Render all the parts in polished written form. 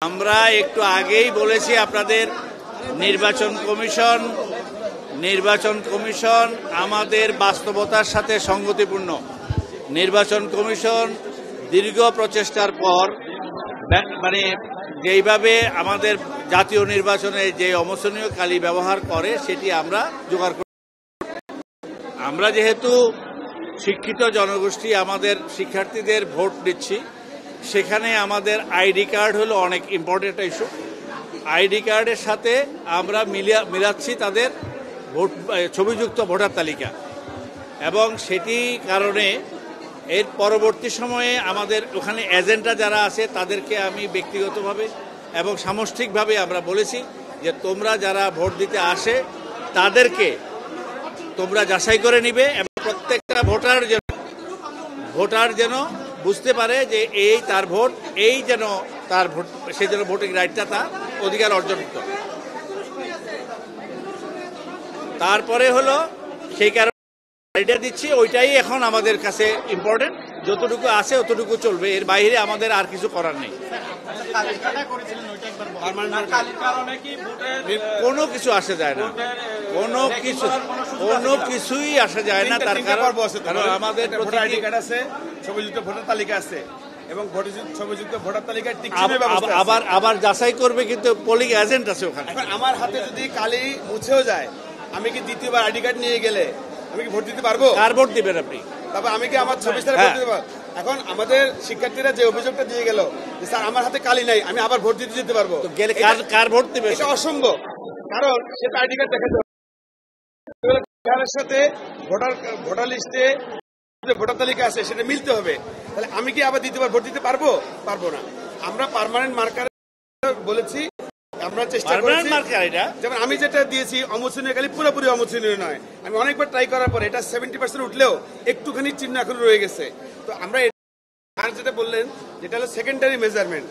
আমরা একটু আগেই বলেছি আপনাদের নির্বাচন কমিশন আমাদের বাস্তবতার সাথে সঙ্গতিপূর্ণ। নির্বাচন কমিশন দীর্ঘ প্রচেষ্টার পর মানে যেইভাবে আমাদের জাতীয় নির্বাচনে যে অমোচনীয় কালি ব্যবহার করে সেটি আমরা জোগাড় করি। আমরা যেহেতু শিক্ষিত জনগোষ্ঠী, আমাদের শিক্ষার্থীদের ভোট দিচ্ছি, সেখানে আমাদের আইডি কার্ড হলো অনেক ইম্পর্টেন্ট ইস্যু। আইডি কার্ডের সাথে আমরা মিলাচ্ছি তাদের ছবিযুক্ত ভোটার তালিকা, এবং সেটি কারণে এর পরবর্তী সময়ে আমাদের ওখানে এজেন্টরা যারা আছে তাদেরকে আমি ব্যক্তিগতভাবে এবং সামষ্টিকভাবে আমরা বলেছি যে তোমরা যারা ভোট দিতে আসে তাদেরকে তোমরা যাচাই করে নিবে, এবং প্রত্যেকটা ভোটার যেন বুঝতে পারে যে এই তার ভোট, এই যেন তার ভোট, সে যেন ভোটিং রাইটটা তার অধিকার অর্জন করতে। তারপরে হলো সেই কারণে এটা দিচ্ছি, ওইটাই এখন আমাদের কাছে ইম্পর্টেন্ট। যতটুকু আছে অতটুকু চলবে, এর বাইরে আমাদের আর কিছু করার নেই। কোনো কিছু আসে যায় না, কোনো কিছুই আসা যায় না। তার কারণ আমাদের ভোটার আইডি কার্ড আছে, ছবিযুক্ত ভোটার তালিকা আছে, এবং ছবিযুক্ত ভোটার তালিকায় আবার যাচাই করবে, কিন্তু পোলিং এজেন্ট আছে ওখানে। আমার হাতে যদি কালি মুছেও যায়, আমি কি দ্বিতীয়বার আইডি কার্ড নিয়ে গেলে আমি কি ভোট দিতে পারবো? কার ভোট দিবেন আপনি? তারপর আমি কি আমার 26 তারিখ ভোট দিতে পারবো? এখন আমাদের শিক্ষার্থীরা যে অভিযোগটা দিয়ে গেল যে স্যার আমার হাতে কালি নাই, আমি আবার ভোট দিতে যেতে পারবো, কার ভোট দিবে? এটা অসম্ভব। কারণ সেটা আইডি কার্ড দেখাতে হবে, সাথে ভোটার লিস্টে ভোটার তালিকা আছে সেটা মিলতে হবে। তাহলে আমি কি আবার দ্বিতীয়বার ভোট দিতে পারবো? পারবো না। আমরা পার্মানেন্ট মার্কার বলেছি, আমরা চেষ্টা করেছি। যেমন আমি যেটা দিয়েছি অমোচনীয় কালি পুরোপুরি অমোচনীয় নয়, আমি অনেকবার ট্রাই করার পর এটা 70% উঠলেও একটুখানি চিহ্ন এখন রয়ে গেছে। তো আমরা আর যেটা বললেন যেটা হলো সেকেন্ডারি মেজারমেন্ট,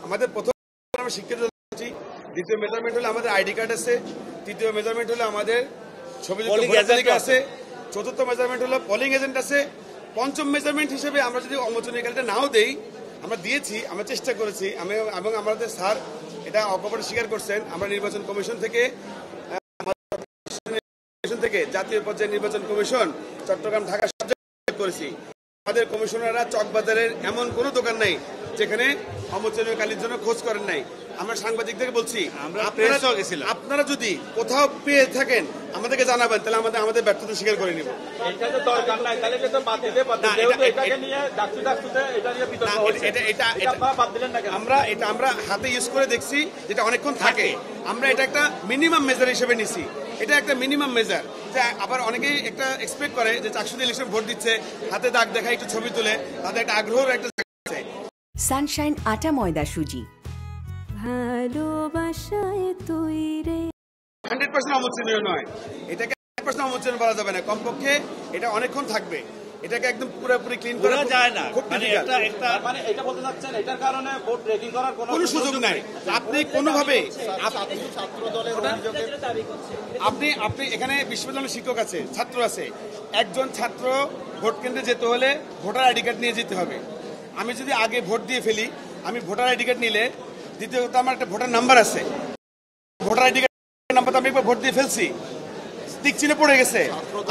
আমাদের প্রথম আমরা শিক্ষিত, দ্বিতীয় মেজারমেন্ট হলো আমাদের আইডি কার্ড আছে, তৃতীয় মেজারমেন্ট হলো আমাদের ছবিযুক্ত ভোটার তালিকা আছে, চতুর্থ মেজারমেন্ট হলো পোলিং এজেন্ট আছে, পঞ্চম মেজারমেন্ট হিসেবে আমরা যদি অমোচনীয় কালিটা নাও দেই, আমরা দিয়েছি, আমরা চেষ্টা করেছি, এবং আমাদের স্যার এটা অকপটে স্বীকার করছেন। আমরা নির্বাচন কমিশন থেকে জাতীয় পর্যায়ে নির্বাচন কমিশন চট্টগ্রাম, ঢাকা করেছি। আমাদের কমিশনাররা চকবাজারের এমন কোনো দোকান নাই যেখানে অমোচনীয় কালির জন্য খোঁজ করেন নাই। আমরা সাংবাদিকদের বলছি, আপনারা যদি কোথাও পেয়ে থাকেন আমাদেরকে জানাবেন, তাহলে আমাদের ব্যর্থতা স্বীকার করে নিব। আমরা হাতে ইউজ করে দেখছি, যেটা অনেকক্ষণ থাকে। আমরা এটা একটা মিনিমাম মেজার হিসেবে নিছি, এটা একটা মিনিমাম মেজার। যে আবার অনেকেই একটা এক্সপেক্ট করে যে চাকসুদী ইলেকশন ভোট দিচ্ছে, হাতে দাগ দেখায়, একটু ছবি তুলে, তাদের একটা আগ্রহের একটা আছে। সানশাইন আটা ময়দা সুজি, ভালোবাসায় তৈরি 100% অমোচনীয় নয়, এটাকে 100% অমোচনীয় বলা যাবে না। কমপক্ষে এটা অনেকক্ষণ থাকবে, এটাকে একদম পুরোপুরি ক্লিন করা যায় না। মানে এটা বলতে চাচ্ছেন এটার কারণে ভোট রেকিং করার কোনো সুযোগ নাই। আপনি কোনোভাবে আপনি এখানে বিশ্ববিদ্যালয়ের শিক্ষক আছে, ছাত্র আছে, একজন ছাত্র ভোট কেন্দ্রে যেতে হলে ভোটার আইডি কার্ড নিয়ে যেতে হবে। আমি যদি আগে ভোট দিয়ে ফেলি, আমি ভোটার আইডি কার্ড নিলে, দ্বিতীয়ত আমার একটা ভোটার নাম্বার আছে, ভোটার আইডি কার্ড নাম্বার আমি একবার ভোট দিয়ে ফেলছি, টিক চিহ্ন পড়ে গেছে।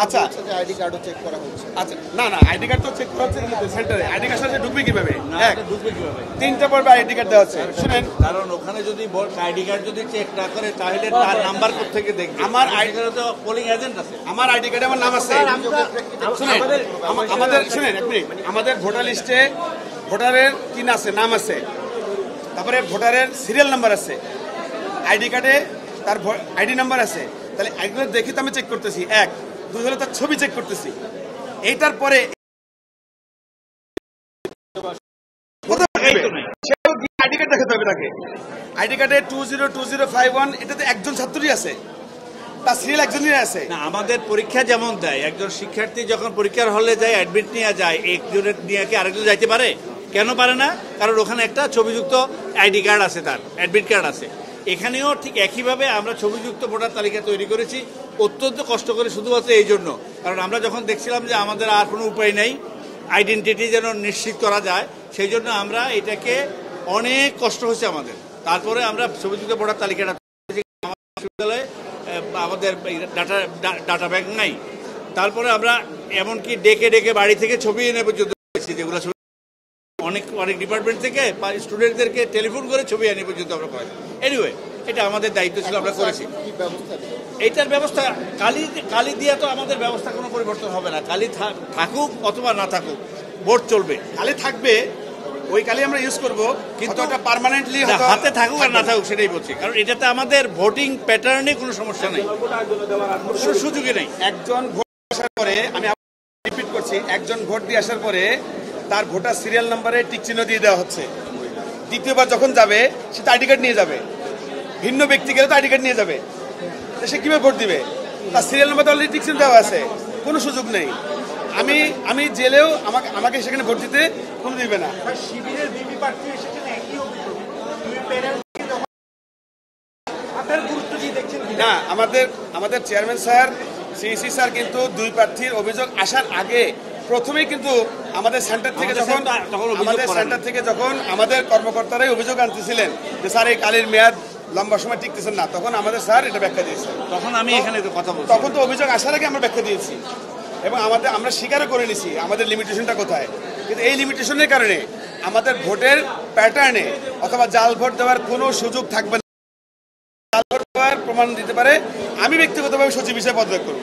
আচ্ছা, আইডি কার্ডও চেক করা হচ্ছে। আচ্ছা, না আইডি কার্ড তো চেক করা হচ্ছে সেন্টারে। আইডি কার্ড সাথে ঢুকবে কিভাবে? তিনটা পর্বে আইডি কার্ড দেওয়া হচ্ছে। শুনেন, কারণ ওখানে যদি আইডি কার্ড যদি চেক না করে তাহলে তার নাম্বার কোথেকে দেখবে? আমার আইডি কার্ডে তো পোলিং এজেন্ট আছে, আমার আইডি কার্ডে আমার নাম আছে। শুনেন আপনি, আমাদের ভোটার লিস্টে ভোটারের কি না আছে, নাম আছে, তারপরে ভোটারের সিরিয়াল নাম্বার আছে, আইডি কার্ডে তার আইডি নাম্বার আছে। তাহলে এগুলো দেখি তো আমি চেক করতেছি। এক, দুই হলো তার ছবি চেক করতেছি। এইটার পরে আইডি কার্ড দেখাতে হবে তাকে। আইডি কার্ডে 202051 এটাতে একজন ছাত্রই আছে, তার সিরিয়াল একজনই আছে না। আমাদের পরীক্ষা যেমন দেয়, একজন শিক্ষার্থী যখন পরীক্ষার হলে যায়, অ্যাডমিট নিয়ে যায়, একজনের নিয়ে কি আরেকজন যাইতে পারে? কেন পারে না? কারণ ওখানে একটা ছবিযুক্ত আইডি কার্ড আছে, তার অ্যাডমিট কার্ড আছে। এখানেও ঠিক একইভাবে আমরা ছবিযুক্ত ভোটার তালিকা তৈরি করেছি, অত্যন্ত কষ্ট করে, শুধুমাত্র এই জন্য। কারণ আমরা যখন দেখছিলাম যে আমাদের আর কোনো উপায় নেই, আইডেন্টিটি যেন নিশ্চিত করা যায়, সেই জন্য আমরা এটাকে অনেক কষ্ট হচ্ছে আমাদের। তারপরে আমরা ছবিযুক্ত ভোটার তালিকাটা বিশ্ববিদ্যালয়ে আমাদের ডাটা ব্যাংক নাই। তারপরে আমরা এমনকি ডেকে ডেকে বাড়ি থেকে ছবি এনে পর্যন্ত যেগুলো অনেক অনেক ডিপার্টমেন্ট থেকে স্টুডেন্টদেরকে টেলিফোন করে ছবি এনে পর্যন্ত আমরা করাই। এনিওয়ে, এটা আমাদের দায়িত্ব ছিল, আমরা করেছি। এইটার ব্যবস্থা কালি দিয়ে তো আমাদের ব্যবস্থা কোনো পরিবর্তন হবে না। কালি থাকুক অথবা না থাকুক, ভোট চলবে। কালি থাকবে, ওই কালি আমরা ইউজ করব, কিন্তু এটা পার্মানেন্টলি হাতে থাকুক আর না থাকুক সেটাই বলছি। কারণ এটাতে আমাদের ভোটিং প্যাটার্নে কোনো সমস্যা নেই, কোনো সুযোগই নেই। একজন ভোট আসার পরে, আমি রিপিট করছি, একজন ভোট দিয়ে আসার পরে তার ভোটার সিরিয়াল নাম্বারে টিক চিহ্ন দিয়ে দেওয়া হচ্ছে। দ্বিতীয়বার যখন যাবে সে তো আইডি কার্ড নিয়ে যাবে, ভিন্ন ব্যক্তি গেলে তো আইডি কার্ড নিয়ে যাবে, সে কিভাবে ভোট দিবে? তার সিরিয়াল নাম্বার তো অলরেডি টিক চিহ্ন দেওয়া আছে, কোনো সুযোগ নেই। আমি জেলেও আমাকে সেখানে ভোট দিতে কোনো দিবে না। শিবিরের বিপি প্রার্থী এসেছেন একই অভিযোগ, আপনার গুরুত্ব দিয়ে দেখছেন না, আমাদের চেয়ারম্যান স্যার, সিইসি স্যার কিন্তু দুই প্রার্থীর অভিযোগ আসার আগে প্রথমেই কিন্তু আমাদের সেন্টার থেকে যখন আমাদের কর্মকর্তারাই অভিযোগ আনতেছিলেন যে স্যার এই কালির মেয়াদ লম্বা সময় টিকতেছেন না, তখন আমাদের স্যার এটা ব্যাখ্যা দিয়েছেন। তখন আমি এখানে কথা বলছি, তখন তো অভিযোগ আসার আগে আমরা ব্যাখ্যা দিয়েছি এবং আমরা স্বীকারও করে নিছি আমাদের লিমিটেশনটা কোথায়। কিন্তু এই লিমিটেশনের কারণে আমাদের ভোটের প্যাটার্নে অথবা জাল ভোট দেওয়ার কোনো সুযোগ থাকবে না। জাল ভোট দেওয়ার প্রমাণ দিতে পারে, আমি ব্যক্তিগতভাবে সচিব হিসেবে পদত্যাগ করব।